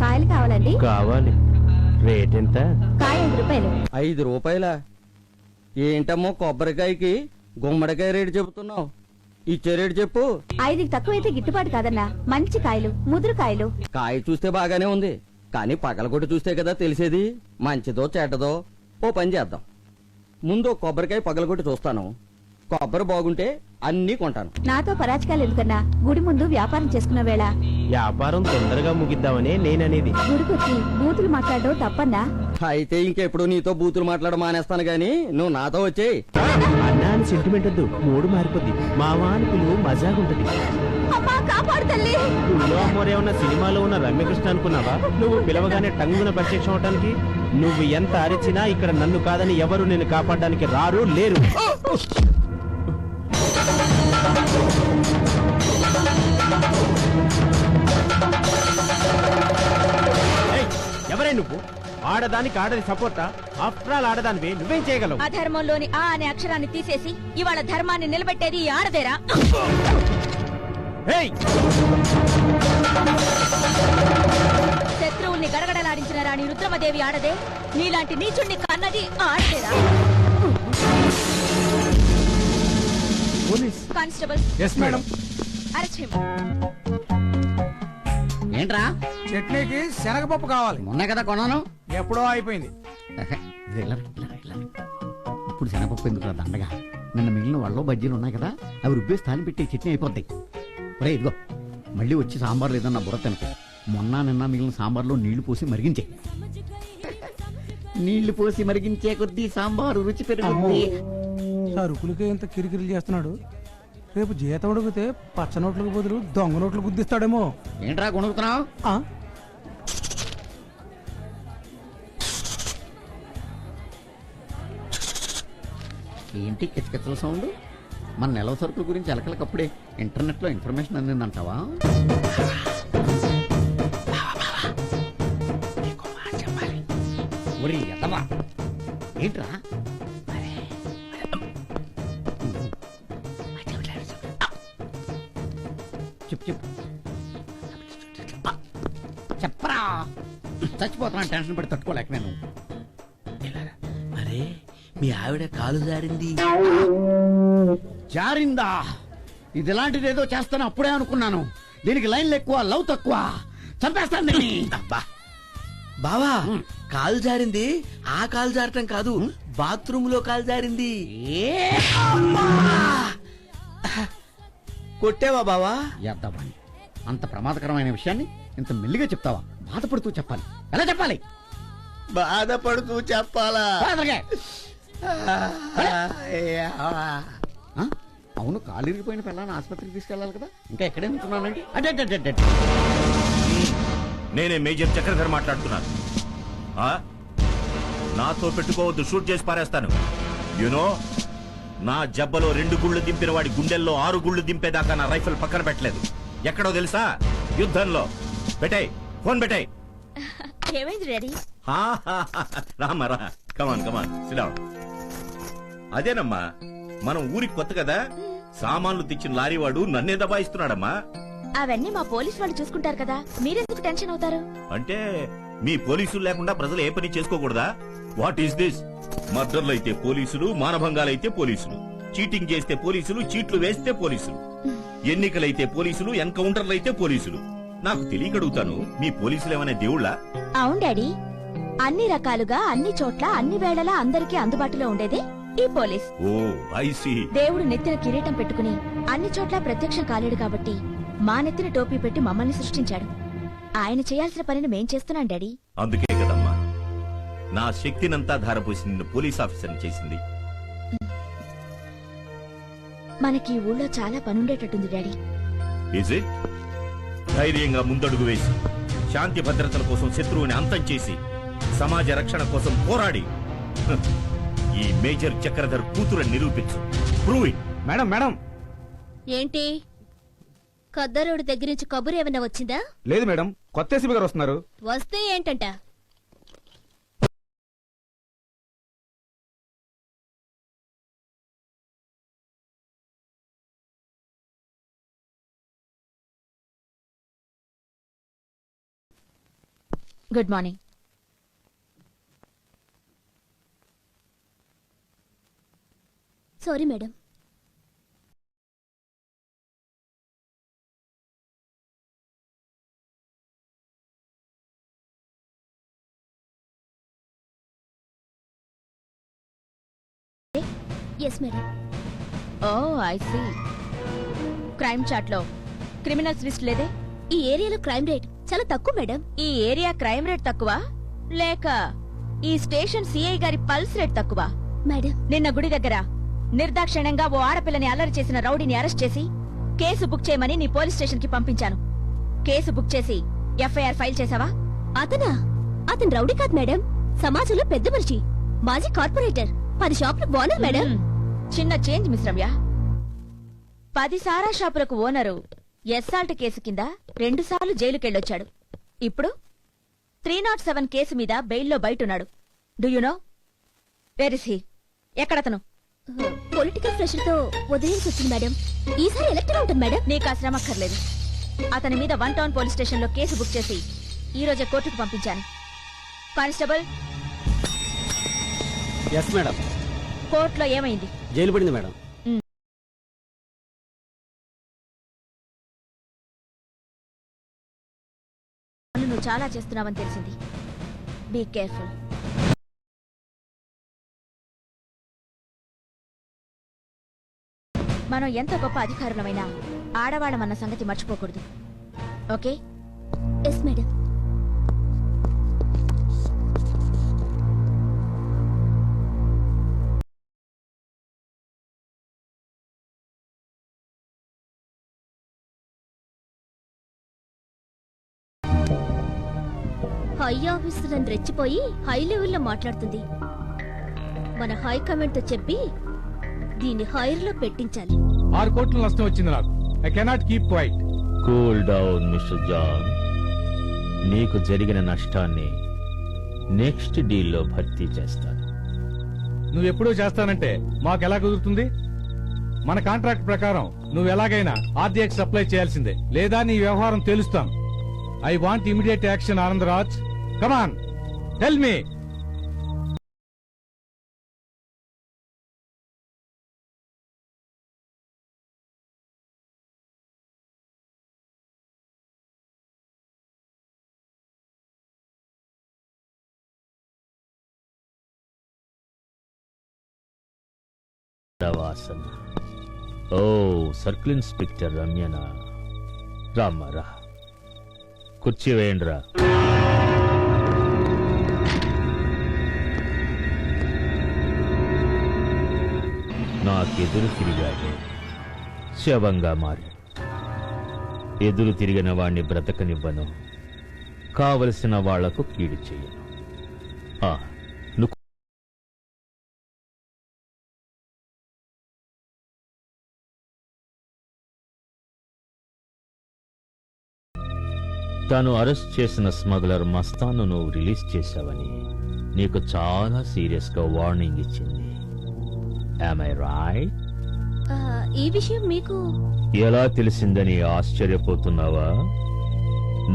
కాయలు కావాలండి? కావాలి. రేట్ ఎంత? కాయ 5 రూపాయలు. 5 రూపాయలా? ఏంటమ్మో కొబ్బరికాయకి గుమ్మడికాయ రేటు చెబుతున్నావు? ఇచ్చే రేటు చెప్పు. 5కి తక్కువైతే గిట్టుబాటు కాదన్నా. మంచి కాయలు, ముదురు కాయలు. కాయ చూస్తే బాగానే ఉంది, కానీ పగలగొట్టి చూస్తే కదా తెలిసేది మంచిదో చెడ్డదో. ఓ పని చేద్దాం, ముందు కొబ్బరికాయ పగలగొట్టి చూస్తాను. కొబ్బరి బాగుంటే అన్నీ కొంటాను. నాతో పరాచకాలు ఎందుకన్నా? గుడి ముందు వ్యాపారం చేసుకున్న వేళ వ్యాపారం తొందరగా ముగిద్దామనే నేననేది. గుడికొచ్చి బూతులు మాట్లాడడం తప్పన్నా? అయితే ఇంకెప్పుడు నీతో బూతులు మాట్లాడ మానేస్తాను గాని నువ్వు నాతో వచ్చేయి. అన్నా అని సెంటిమెంట్ వద్దు, మూడు మారిపోద్ది. మావా అని పిలువు, మజాగుంటది. అమ్మా కాపాడు తల్లి. నువ్వు అమ్మోరే ఉన్న సినిమాలో ఉన్న రమ్యకృష్ణ అనుకున్నావా? నువ్వు పిలవగానే టంగున ప్రత్యక్షం అవటానికి. నువ్వు ఎంత అరిచినా ఇక్కడ నన్ను కాదని ఎవరు నిన్ను కాపాడడానికి రారు లేరు. ఎవరే నువ్వు? ఆడదానికి ఆడది సపోర్టా? ఆఫ్టర్ ఆల్ ఆడదానివి, నువ్వేం చేయగలవు? అధర్మంలోని ఆ అనే అక్షరాన్ని తీసేసి ఇవాళ ధర్మాన్ని నిలబెట్టేది ఈ ఆడదేరా? శత్రువుల్ని గడగడలాడించిన రాణి రుద్రమదేవి ఆడదే. నీలాంటి నీచుణ్ణి కన్నది ఆడదేరా? Constable. Yes madam. Arrest him. ఏంట్రా? చట్నీకి శనగపప్పు కావాలి. మొన్న కదా కొన్నాను. ఎప్పుడో అయిపోయింది. ఇప్పుడు శనగపప్పు ఎందుకు దండగా? నిన్న మిగిలిన వాళ్ళు బజ్జీలు ఉన్నాయి కదా, అవి రుబ్బేసి తాలి పెట్టి చట్నీ అయిపోద్ది. ఒరే ఇదిగో, మళ్ళీ వచ్చి సాంబార్ లేదన్న బుర్ర తినకు. మొన్న నిన్న మిగిలిన సాంబార్లో నీళ్లు పోసి మరిగించే. నీళ్లు పోసి మరిగించే కొద్దీ సాంబారు రుచి పెరుగుతుంది. సరుకులకే ఇంత కిరికిరి చేస్తున్నాడు. రేపు జీతం అడిగితే పచ్చ నోట్లకు బదులు దొంగ నోట్లు గుద్దిస్తాడేమో. ఏంట్రా కొనుక్కుతున్నావు? ఏంటి కిచకిచల సౌండ్? మన నెలవ సరుకుల గురించి ఎలకలకప్పుడే ఇంటర్నెట్ లో ఇన్ఫర్మేషన్ అందిందంటావా? ఒరి ఎదవా, ఏంట్రా? చెప్పు చెప్పు చెప్పరా. చచ్చిపోతున్నా టెన్షన్ పడి తట్టుకోలేక నేను. అరే మీ ఆవిడ కాలు జారింది. జారిందా? ఇది ఇలాంటిది ఏదో చేస్తాను అప్పుడే అనుకున్నాను. దీనికి లైన్లు ఎక్కువ, లవ్ తక్కువ. చంపేస్తాను దీన్ని. బావా కాలు జారింది. ఆ కాలు జారటం కాదు, బాత్రూమ్ లో కాలు జారింది. కొట్టేవా బావా? ఎద్దవాణ్ణి, అంత ప్రమాదకరమైన విషయాన్ని ఇంత మెల్లిగా చెప్తావా? బాధపడుతూ చెప్పాలి. ఎలా చెప్పాలి? బాధపడుతూ చెప్పాలా? అవును, కాలిరిగిపోయిన పిల్లని ఆసుపత్రికి తీసుకెళ్లాలి కదా, ఇంకా ఎక్కడే ఉంటున్నానండి. అడ్డ నేనే మేజర్ చక్రధర్ మాట్లాడుతున్నాను. నాతో పెట్టుకోవద్దు, షూట్ చేసి పారేస్తాను. యునో, నా జబ్బలో 2 గుళ్ళు దింపిన వాడి గుండెల్లో 6 గుళ్ళు దింపేదాకా నా రైఫిల్ పక్కన పెట్టలేదు. ఎక్కడో తెలుసా? యుద్ధంలో. పెట్టాయి ఫోన్, పెట్టాయి. ఏమైంది డాడీ? రామరా, కమాన్ కమాన్ సిడౌన్. అదేనమ్మా, మనం ఊరికి కొత్త కదా, సామాన్లు తెచ్చిన లారీ వాడు నన్నే దబాయిస్తున్నాడమ్మా. అవన్నీ మా పోలీస్ వాళ్ళు చూసుకుంటారు కదా, మీరెందుకు టెన్షన్ అవుతారు? అంటే మీ పోలీసులు లేకుండా ప్రజలు ఏ పని చేసుకోకూడదా? What is this? మర్డర్లు అయితే పోలీసులు, మానభంగాలైతే పోలీసులు, చీటింగ్ చేస్తే పోలీసులు, చీట్లు వేస్తే పోలీసులు, ఎన్నికలైతే పోలీసులు, ఎన్కౌంటర్లు అయితే పోలీసులు. నాకు తెలియకడుగుతాను, మీ పోలీసులు ఏమనే దేవుళ్ళా? అవును డాడీ, అన్ని రకాలుగా అన్ని చోట్ల అన్ని వేళలా అందరికీ అందుబాటులో ఉండేదే ఈ పోలీస్. Oh I see. దేవుడు నెత్తిన కిరీటం పెట్టుకుని అన్ని చోట్ల ప్రత్యక్షం కాలేడు కాబట్టి మా నెత్తిన టోపీ పెట్టి మమ్మల్ని సృష్టించాడు. ఆయన చేయాల్సిన పనిని మేం చేస్తున్నాం డాడీ. అందుకే కదమ్మా నా శక్తినంతా ధారపోసి నిన్ను పోలీస్ ఆఫీసర్ని చేసింది. మనకి ఈ ఊళ్ళో చాలా పనుండేటట్టుంది డాడీ. Is it? ధైర్యంగా ముందడుగు వేసి శాంతి భద్రతల కోసం శత్రువుని అంతం చేసి సమాజ రక్షణ కోసం పోరాడి ఈ మేజర్ చక్రధర్ కూతురని నిరూపించు. Prove it. Madam madam. ఏంటి కద్దరోడి దగ్గర నుంచి కబురు ఏమైనా వచ్చిందా? లేదు మేడం, కొత్త ఎస్పీ గారు వస్తున్నారు. వస్తే ఏంటంట? Good morning. Sorry madam. Yes madam. Oh I see. Crime chart లో క్రిమినల్స్ లిస్ట్ లేదే? ఈ ఏరియాలో క్రైమ్ రేట్ చాలా తక్కువ మేడం. ఈ ఏరియా క్రైమ్ రేట్ తక్కువ లేక ఈ స్టేషన్ సిఐ గారి పల్స్ రేట్ తక్కువ? మేడం, నిన్న గుడి దగ్గర నిర్దాక్షిణ్యంగా ఓ ఆడపిల్లని అల్లరి చేసిన రౌడీని అరెస్ట్ చేసి కేసు బుక్ చేయమని నీ పోలీస్ స్టేషన్ కి పంపించాను. కేసు బుక్ చేసి ఎఫ్ఐఆర్ ఫైల్ చేసావా? అతను రౌడీ కాదు మేడం. సమాజంలో పెద్ద మనిషి, మాజీ కార్పొరేటర్, 10 షాపులు ఓనర్ మేడం. చిన్న చేంజ్ మిస్ రమ్య. 10 సారా షాపులకు ఓనరు ఎస్సాల్ట్ కేసు కింద 2 సార్లు జైలుకెళ్ళొచ్చాడు. ఇప్పుడు 307 కేసు మీద బెయిల్లో బయటున్నాడు. Do you know where is he? ఎక్కడతను? పొలిటికల్ ప్రెషర్ తో వదిలేసి వచ్చింది మేడం. ఈసారి ఎలక్షన్ ఉంటుంది మేడం. నీకు ఆ శ్రమ అక్కర్లేదు. అతని మీద 1 టౌన్ పోలీస్ స్టేషన్ లో కేసు బుక్ చేసి ఈ రోజే కోర్టుకు పంపించాను. Constable, yes madam. కోర్టులో ఏమైంది? జైలు పడింది మేడం. నువ్వు చాలా చేస్తున్నావని తెలిసింది. Be careful. మనం ఎంత గొప్ప అధికారులమైనా ఆడవాళ్ళమన్న సంగతి మర్చిపోకూడదు. Okay? Yes madam. High officer అని రెచ్చిపోయి హై లెవెల్లో మాట్లాడుతుంది. మన హై కమాండ్ తో చెప్పి దీన్ని హైర్ లో పెట్టించాలి. 6 కోట్ల నష్టం వచ్చింది నాకు. I cannot keep quiet. Cool down mister John. నీకు జరిగిన నష్టాన్ని నెక్స్ట్ డీల్లో భర్తీ చేస్తాను. నువ్వెప్పుడూ చేస్తానంటే మాకెలా కుదురుతుంది? మన కాంట్రాక్ట్ ప్రకారం నువ్వు ఎలాగైనా ఆర్డీఎక్స్ సప్లై చేయాల్సిందే, లేదా నీ వ్యవహారం తెలుస్తాను. I want immediate action. Anandraj, come on, tell me. వాసన. ఓ సర్కిల్ ఇన్స్పెక్టర్ రమ్యనా, రామ్మరా, కుర్చీ వేయండిరా. నాకెదురు తిరిగాడు, శవంగా మారి. ఎదురు తిరిగిన వాణ్ణి బ్రతకనివ్వను, కావలసిన వాళ్లకు కీడు చెయ్యను. నువ్వు తాను అరెస్ట్ చేసిన స్మగ్లర్ మస్తాను నువ్వు రిలీజ్ చేశావని నీకు చాలా సీరియస్ గా వార్నింగ్ ఇచ్చింది. Am I right? ఈ విషయం మీకు ఎలా తెలిసిందని ఆశ్చర్యపోతున్నావా?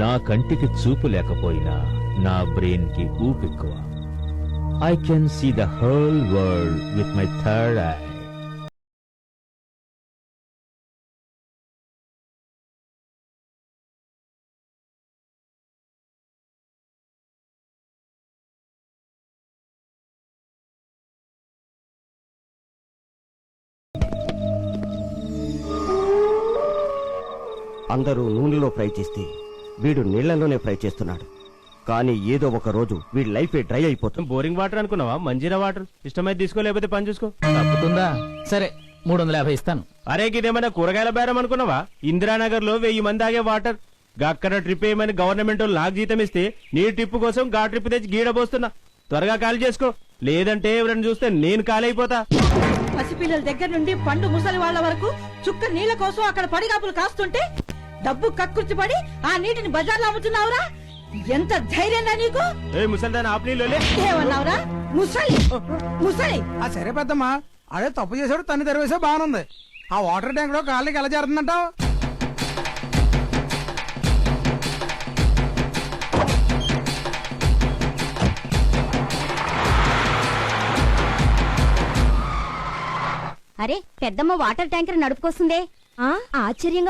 నా కంటికి చూపు లేకపోయినా నా బ్రెయిన్ కి ఊపెక్కువ. I can see the whole world with my third eye. అందరూ నూనెలో ఫ్రై చేస్తే వీడు నీళ్లలోనే ఫ్రై చేస్తున్నాడు. కానీ ఏదో ఒక రోజు వీడి లైఫ్ డ్రై అయిపోతుంది. బోరింగ్ వాటర్ అనుకున్నావా? మంజీరా వాటర్ ఇష్టమైతే తీసుకో, లేకపోతే పని చూసుకో. తప్పుతుందా? సరే 350 ఇస్తాను. అరే ఇదేమైనా కూరగాయల బేరం అనుకున్నావా? ఇందిరానగర్ లో 1000 మంది ఆగే వాటర్. అక్కడ ట్రిప్ వేయమని గవర్నమెంట్ వాళ్ళు నాకు జీతం ఇస్తే నీ ట్రిప్ కోసం గా ట్రిప్ తెచ్చి గీడబోస్తున్నా. త్వరగా ఖాళీ చేసుకో, లేదంటే ఎవరైనా చూస్తే నేను ఖాళీ అయిపోతా. పసిపిల్లల దగ్గర నుండి పండు ముసలి వాళ్ళ వరకు చుక్క నీళ్ల కోసం అక్కడ పడిగాపులు కాస్తుంటే డబ్బు కక్కుర్చిపడి ఆ నీటిని బజార్లో అమ్ముతున్నావురా? ఎంత ధైర్యంగా నీకు? ముసల్దాన్ ఆపనీలోలే ఏమన్నావురా? ముసలి ముసలి. ఆ సరే పెద్దమ్మా, అదే తప్పు చేసాడు, తన్ని తెరవేసా బాగుంది. ఆ వాటర్ ట్యాంక్ లో కాళ్ళకి ఎలా చేరుతుందంటావు? అరే పెద్దమ్మ వాటర్ ట్యాంకర్ నడుపుకొస్తుందే ఆశ్చర్యంగా